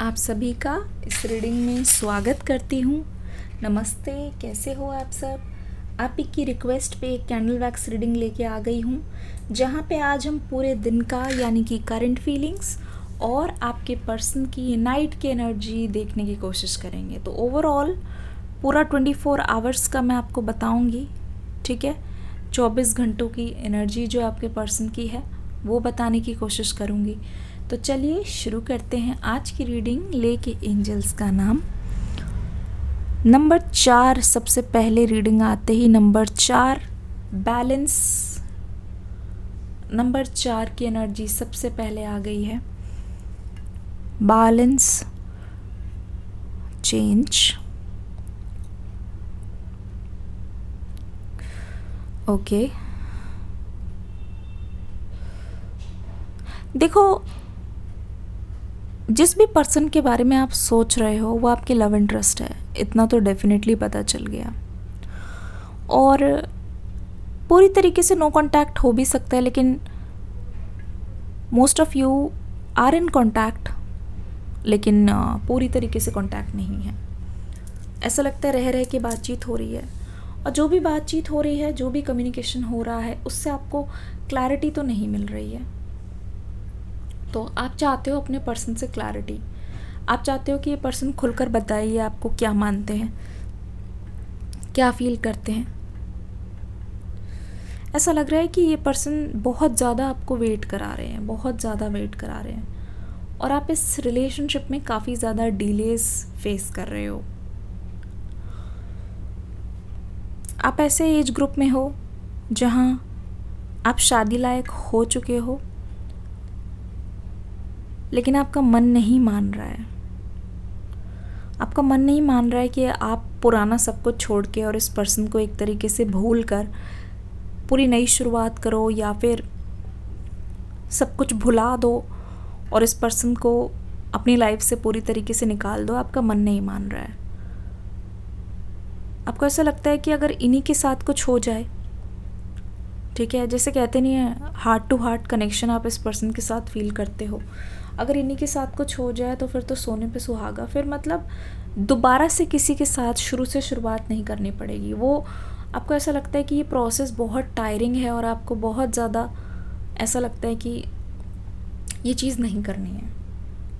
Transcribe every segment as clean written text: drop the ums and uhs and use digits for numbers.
आप सभी का इस रीडिंग में स्वागत करती हूँ। नमस्ते, कैसे हो आप सब। आप ही की रिक्वेस्ट पे एक कैंडल वैक्स रीडिंग लेके आ गई हूँ, जहाँ पे आज हम पूरे दिन का यानी कि करंट फीलिंग्स और आपके पर्सन की नाइट की एनर्जी देखने की कोशिश करेंगे। तो ओवरऑल पूरा 24 आवर्स का मैं आपको बताऊँगी, ठीक है। 24 घंटों की एनर्जी जो आपके पर्सन की है वो बताने की कोशिश करूँगी। तो चलिए शुरू करते हैं आज की रीडिंग। लेके एंजल्स का नाम। नंबर 4 सबसे पहले रीडिंग आते ही नंबर 4 बैलेंस। नंबर 4 की एनर्जी सबसे पहले आ गई है। Balance, change, okay. देखो, जिस भी पर्सन के बारे में आप सोच रहे हो वो आपके लव इंटरेस्ट है, इतना तो डेफिनेटली पता चल गया। और पूरी तरीके से नो कांटेक्ट हो भी सकता है, लेकिन most of you are in contact, लेकिन पूरी तरीके से कांटेक्ट नहीं है। ऐसा लगता है रह रह के बातचीत हो रही है, और जो भी बातचीत हो रही है, जो भी कम्युनिकेशन हो रहा है, उससे आपको क्लैरिटी तो नहीं मिल रही है। तो आप चाहते हो अपने पर्सन से क्लैरिटी। आप चाहते हो कि ये पर्सन खुलकर बताइए आपको क्या मानते हैं, क्या फील करते हैं। ऐसा लग रहा है कि ये पर्सन बहुत ज़्यादा आपको वेट करा रहे हैं, बहुत ज़्यादा वेट करा रहे हैं, और आप इस रिलेशनशिप में काफ़ी ज़्यादा डिलेस फेस कर रहे हो। आप ऐसे एज ग्रुप में हो जहाँ आप शादी लायक हो चुके हो, लेकिन आपका मन नहीं मान रहा है। आपका मन नहीं मान रहा है कि आप पुराना सब कुछ छोड़ के और इस पर्सन को एक तरीके से भूल कर पूरी नई शुरुआत करो, या फिर सब कुछ भुला दो और इस पर्सन को अपनी लाइफ से पूरी तरीके से निकाल दो। आपका मन नहीं मान रहा है। आपको ऐसा लगता है कि अगर इन्हीं के साथ कुछ हो जाए, ठीक है, जैसे कहते नहीं है हार्ट टू हार्ट कनेक्शन आप इस पर्सन के साथ फील करते हो, अगर इन्हीं के साथ कुछ हो जाए तो फिर तो सोने पे सुहागा। फिर मतलब दोबारा से किसी के साथ शुरू से शुरुआत नहीं करनी पड़ेगी। वो आपको ऐसा लगता है कि ये प्रोसेस बहुत टायरिंग है और आपको बहुत ज़्यादा ऐसा लगता है कि ये चीज़ नहीं करनी है,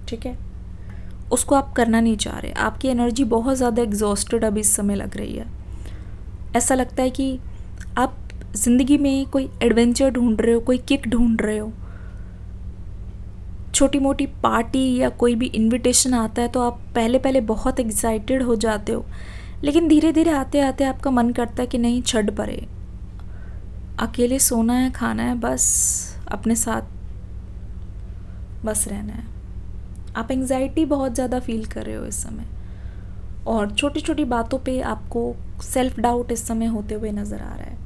ठीक है। उसको आप करना नहीं चाह रहे। आपकी एनर्जी बहुत ज़्यादा एग्जॉस्टेड अब इस समय लग रही है। ऐसा लगता है कि आप ज़िंदगी में कोई एडवेंचर ढूंढ रहे हो, कोई किक ढूंढ रहे हो। छोटी मोटी पार्टी या कोई भी इनविटेशन आता है तो आप पहले पहले बहुत एक्साइटेड हो जाते हो, लेकिन धीरे धीरे आते आते आपका मन करता है कि नहीं, छड़ परे, अकेले सोना है, खाना है, बस अपने साथ बस रहना है। आप एंग्जाइटी बहुत ज़्यादा फील कर रहे हो इस समय, और छोटी छोटी बातों पे आपको सेल्फ डाउट इस समय होते हुए नज़र आ रहा है,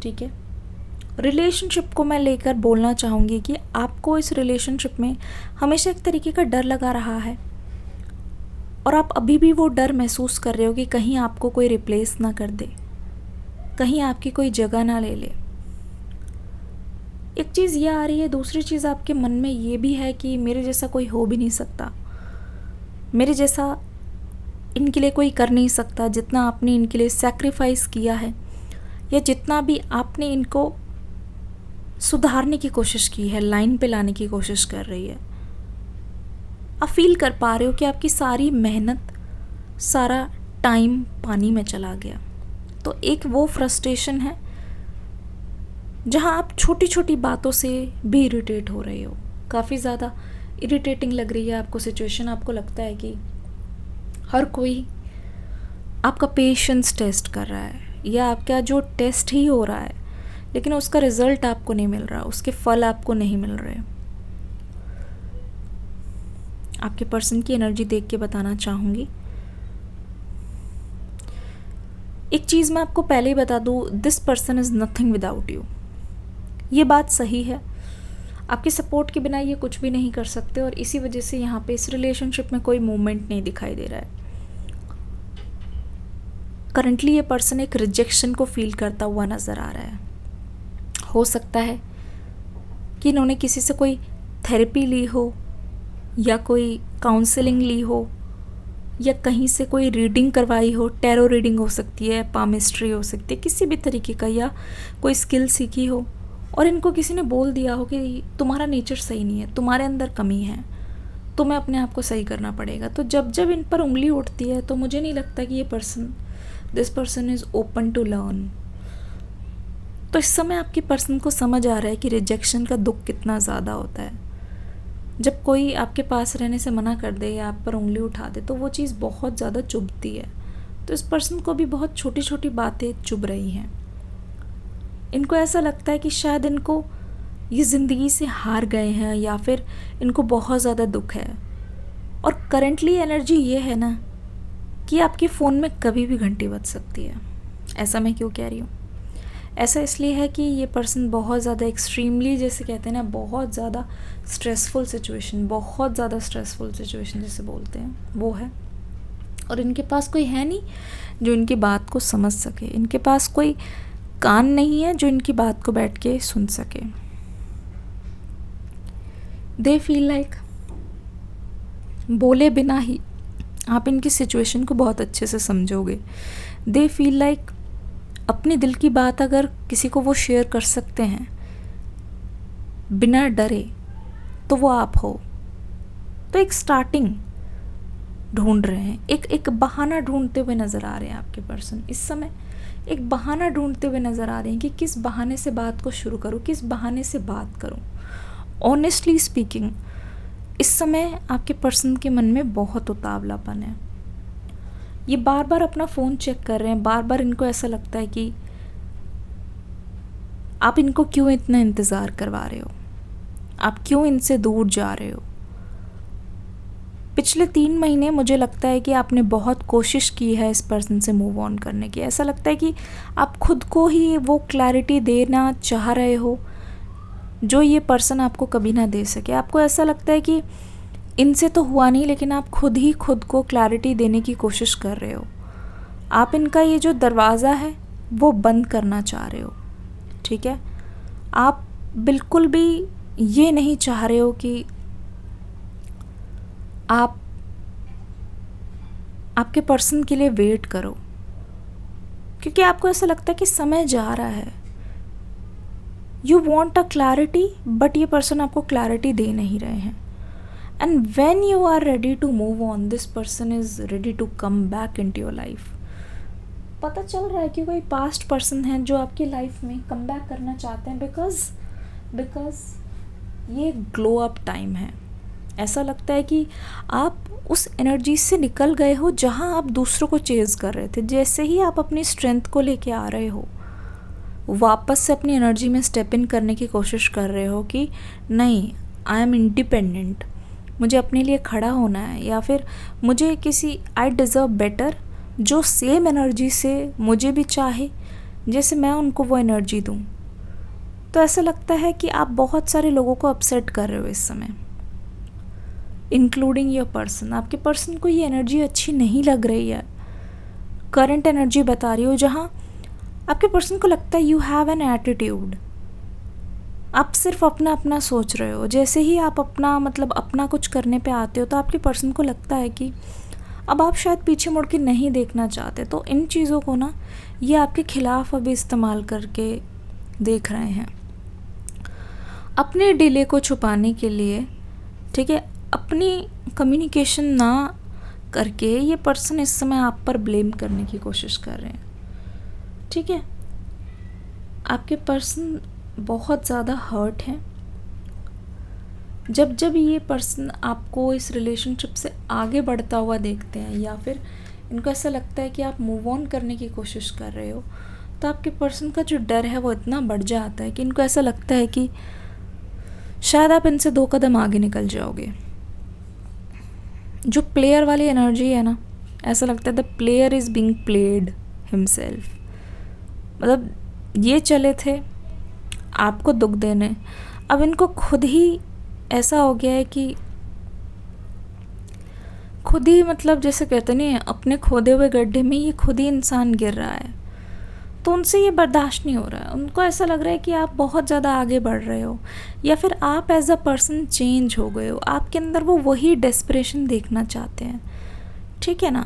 ठीक है। रिलेशनशिप को मैं लेकर बोलना चाहूँगी कि आपको इस रिलेशनशिप में हमेशा एक तरीके का डर लगा रहा है, और आप अभी भी वो डर महसूस कर रहे हो कि कहीं आपको कोई रिप्लेस ना कर दे, कहीं आपकी कोई जगह ना ले ले। एक चीज़ ये आ रही है। दूसरी चीज़ आपके मन में ये भी है कि मेरे जैसा कोई हो भी नहीं सकता, मेरे जैसा इनके लिए कोई कर नहीं सकता। जितना आपने इनके लिए सैक्रिफाइस किया है, या जितना भी आपने इनको सुधारने की कोशिश की है, लाइन पे लाने की कोशिश कर रही है, आप फील कर पा रहे हो कि आपकी सारी मेहनत, सारा टाइम पानी में चला गया। तो एक वो फ्रस्ट्रेशन है जहां आप छोटी छोटी बातों से भी इरिटेट हो रहे हो। काफ़ी ज़्यादा इरिटेटिंग लग रही है आपको सिचुएशन। आपको लगता है कि हर कोई आपका पेशेंस टेस्ट कर रहा है, या आपका जो टेस्ट ही हो रहा है, लेकिन उसका रिजल्ट आपको नहीं मिल रहा, उसके फल आपको नहीं मिल रहे। आपके पर्सन की एनर्जी देख के बताना चाहूँगी। एक चीज़ मैं आपको पहले ही बता दूँ, this person is nothing without you. ये बात सही है। आपके सपोर्ट के बिना ये कुछ भी नहीं कर सकते, और इसी वजह से यहाँ पे इस रिलेशनशिप में कोई मूवमेंट नहीं दिखाई दे रहा है। करंटली ये पर्सन एक रिजेक्शन को फील करता हुआ नज़र आ रहा है। हो सकता है कि इन्होंने किसी से कोई थेरेपी ली हो, या कोई काउंसलिंग ली हो, या कहीं से कोई रीडिंग करवाई हो। टैरो रीडिंग हो सकती है, पामिस्ट्री हो सकती है, किसी भी तरीके का, या कोई स्किल सीखी हो और इनको किसी ने बोल दिया हो कि तुम्हारा नेचर सही नहीं है, तुम्हारे अंदर कमी है, तुम्हें अपने आप को सही करना पड़ेगा। तो जब जब इन पर उंगली उठती है तो मुझे नहीं लगता कि this person is open to learn. तो इस समय आपके पर्सन को समझ आ रहा है कि रिजेक्शन का दुख कितना ज़्यादा होता है। जब कोई आपके पास रहने से मना कर दे या आप पर उंगली उठा दे तो वो चीज़ बहुत ज़्यादा चुभती है। तो इस पर्सन को भी बहुत छोटी छोटी बातें चुभ रही हैं। इनको ऐसा लगता है कि शायद इनको ये ज़िंदगी से हार गए हैं, या फिर इनको बहुत ज़्यादा दुख है। और करंटली एनर्जी ये है ना कि आपके फ़ोन में कभी भी घंटी बज सकती है। ऐसा मैं क्यों कह रही हूँ? ऐसा इसलिए है कि ये पर्सन बहुत ज़्यादा एक्सट्रीमली, जैसे कहते हैं ना, बहुत ज़्यादा स्ट्रेसफुल सिचुएशन जैसे बोलते हैं, वो है। और इनके पास कोई है नहीं जो इनकी बात को समझ सके। इनके पास कोई कान नहीं है जो इनकी बात को बैठ के सुन सके। दे फील लाइक बोले बिना ही आप इनकी सिचुएशन को बहुत अच्छे से समझोगे। दे फील लाइक अपने दिल की बात अगर किसी को वो शेयर कर सकते हैं बिना डरे तो वो आप हो। तो एक स्टार्टिंग ढूंढ रहे हैं, एक बहाना ढूंढते हुए नज़र आ रहे हैं आपके पर्सन। इस समय एक बहाना ढूंढते हुए नज़र आ रहे हैं कि किस बहाने से बात को शुरू करूं, किस बहाने से बात करूं। ऑनेस्टली स्पीकिंग, इस समय आपके पर्सन के मन में बहुत उतावलापन है। ये बार बार अपना फ़ोन चेक कर रहे हैं। बार बार इनको ऐसा लगता है कि आप इनको क्यों इतना इंतज़ार करवा रहे हो, आप क्यों इनसे दूर जा रहे हो। पिछले 3 महीने मुझे लगता है कि आपने बहुत कोशिश की है इस पर्सन से मूव ऑन करने की। ऐसा लगता है कि आप खुद को ही वो क्लैरिटी देना चाह रहे हो जो ये पर्सन आपको कभी ना दे सके। आपको ऐसा लगता है कि इनसे तो हुआ नहीं, लेकिन आप खुद ही खुद को क्लैरिटी देने की कोशिश कर रहे हो। आप इनका ये जो दरवाज़ा है वो बंद करना चाह रहे हो, ठीक है। आप बिल्कुल भी ये नहीं चाह रहे हो कि आप आपके पर्सन के लिए वेट करो, क्योंकि आपको ऐसा लगता है कि समय जा रहा है। You want a clarity, but ये पर्सन आपको क्लैरिटी दे नहीं रहे हैं। And when you are ready to move on, this person is ready to come back into your life. पता चल रहा है कि कोई पास्ट पर्सन है जो आपकी लाइफ में कम बैक करना चाहते हैं, बिकॉज ये ग्लो अप टाइम है। ऐसा लगता है कि आप उस एनर्जी से निकल गए हो जहां आप दूसरों को चेज कर रहे थे। जैसे ही आप अपनी स्ट्रेंथ को लेके आ रहे हो, वापस से अपनी एनर्जी में स्टेप इन करने की कोशिश कर रहे हो कि नहीं, आई एम इंडिपेंडेंट, मुझे अपने लिए खड़ा होना है, या फिर मुझे किसी आई डिज़र्व बेटर जो सेम एनर्जी से मुझे भी चाहे जैसे मैं उनको वो एनर्जी दूं। तो ऐसा लगता है कि आप बहुत सारे लोगों को अपसेट कर रहे हो इस समय, इंक्लूडिंग योर पर्सन। आपके पर्सन को ये एनर्जी अच्छी नहीं लग रही है। करंट एनर्जी बता रही हो जहाँ आपके पर्सन को लगता है यू हैव एन एटीट्यूड, आप सिर्फ अपना अपना सोच रहे हो। जैसे ही आप अपना कुछ करने पे आते हो तो आपके पर्सन को लगता है कि अब आप शायद पीछे मुड़ के नहीं देखना चाहते। तो इन चीज़ों को ना ये आपके खिलाफ अभी इस्तेमाल करके देख रहे हैं अपने डिले को छुपाने के लिए, ठीक है। अपनी कम्युनिकेशन ना करके ये पर्सन इस समय आप पर ब्लेम करने की कोशिश कर रहे हैं, ठीक है। आपके पर्सन बहुत ज़्यादा हर्ट हैं। जब जब ये पर्सन आपको इस रिलेशनशिप से आगे बढ़ता हुआ देखते हैं, या फिर इनको ऐसा लगता है कि आप मूव ऑन करने की कोशिश कर रहे हो, तो आपके पर्सन का जो डर है वो इतना बढ़ जाता है कि इनको ऐसा लगता है कि शायद आप इनसे 2 कदम आगे निकल जाओगे। जो प्लेयर वाली एनर्जी है ना, ऐसा लगता है the player is being played himself. मतलब ये चले थे आपको दुख देने, अब इनको खुद ही ऐसा हो गया है कि खुद ही जैसे कहते नहीं, अपने खोदे हुए गड्ढे में ये खुद ही इंसान गिर रहा है। तो उनसे ये बर्दाश्त नहीं हो रहा है। उनको ऐसा लग रहा है कि आप बहुत ज़्यादा आगे बढ़ रहे हो, या फिर आप एज अ पर्सन चेंज हो गए हो। आपके अंदर वो वही डेस्परेशन देखना चाहते हैं, ठीक है ना।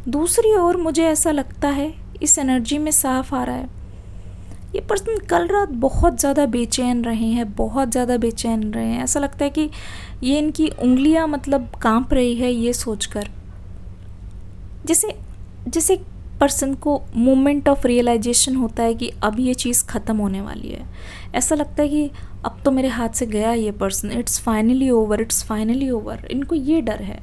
दूसरी ओर मुझे ऐसा लगता है, इस एनर्जी में साफ आ रहा है, ये पर्सन कल रात बहुत ज़्यादा बेचैन रहे हैं, बहुत ज़्यादा बेचैन रहे हैं। ऐसा लगता है कि ये इनकी उंगलियां मतलब कांप रही है ये सोचकर, जैसे जैसे पर्सन को मोमेंट ऑफ रियलाइजेशन होता है कि अब ये चीज़ ख़त्म होने वाली है। ऐसा लगता है कि अब तो मेरे हाथ से गया ये person, it's finally over, it's finally over. इनको ये डर है,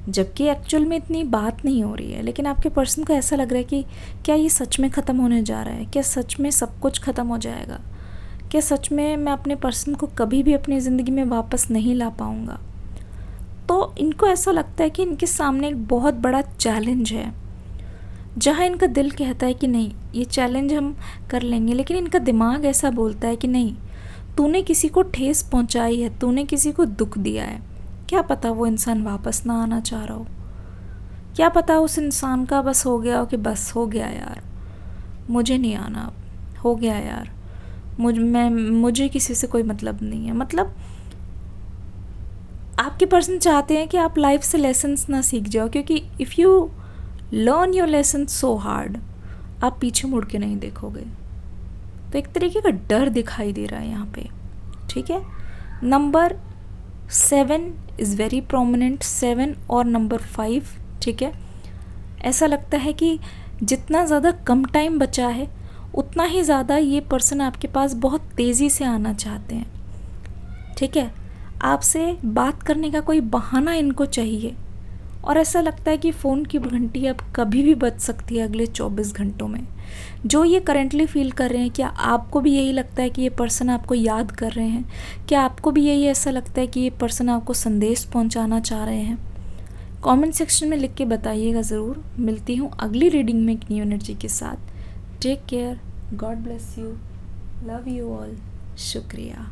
जबकि एक्चुअल में इतनी बात नहीं हो रही है। लेकिन आपके पर्सन को ऐसा लग रहा है कि क्या ये सच में ख़त्म होने जा रहा है, क्या सच में सब कुछ ख़त्म हो जाएगा, क्या सच में मैं अपने पर्सन को कभी भी अपनी ज़िंदगी में वापस नहीं ला पाऊँगा। तो इनको ऐसा लगता है कि इनके सामने एक बहुत बड़ा चैलेंज है, जहाँ इनका दिल कहता है कि नहीं ये चैलेंज हम कर लेंगे, लेकिन इनका दिमाग ऐसा बोलता है कि नहीं, तूने किसी को ठेस पहुँचाई है, तूने किसी को दुख दिया है। क्या पता वो इंसान वापस ना आना चाह रहा हो, क्या पता उस इंसान का बस हो गया हो कि बस हो गया यार, मुझे नहीं आना, हो गया यार, मुझे किसी से कोई मतलब नहीं है। मतलब आपके पर्सन चाहते हैं कि आप लाइफ से लेसन्स ना सीख जाओ, क्योंकि if you learn your lesson so hard, आप पीछे मुड़ के नहीं देखोगे। तो एक तरीके का डर दिखाई दे रहा है यहाँ पे, ठीक है। नंबर 7 इज़ वेरी प्रोमिनेंट, 7 और नंबर 5, ठीक है। ऐसा लगता है कि जितना ज़्यादा कम टाइम बचा है उतना ही ज़्यादा ये पर्सन आपके पास बहुत तेज़ी से आना चाहते हैं, ठीक है। आपसे बात करने का कोई बहाना इनको चाहिए, और ऐसा लगता है कि फ़ोन की घंटी अब कभी भी बज सकती है अगले 24 घंटों में। जो ये करंटली फील कर रहे हैं, क्या आपको भी यही लगता है कि ये पर्सन आपको याद कर रहे हैं? क्या आपको भी यही ऐसा लगता है कि ये पर्सन आपको संदेश पहुंचाना चाह रहे हैं? कमेंट सेक्शन में लिख के बताइएगा ज़रूर। मिलती हूँ अगली रीडिंग में एक न्यू एनर्जी के साथ। Take care, God bless you, love you all, शुक्रिया।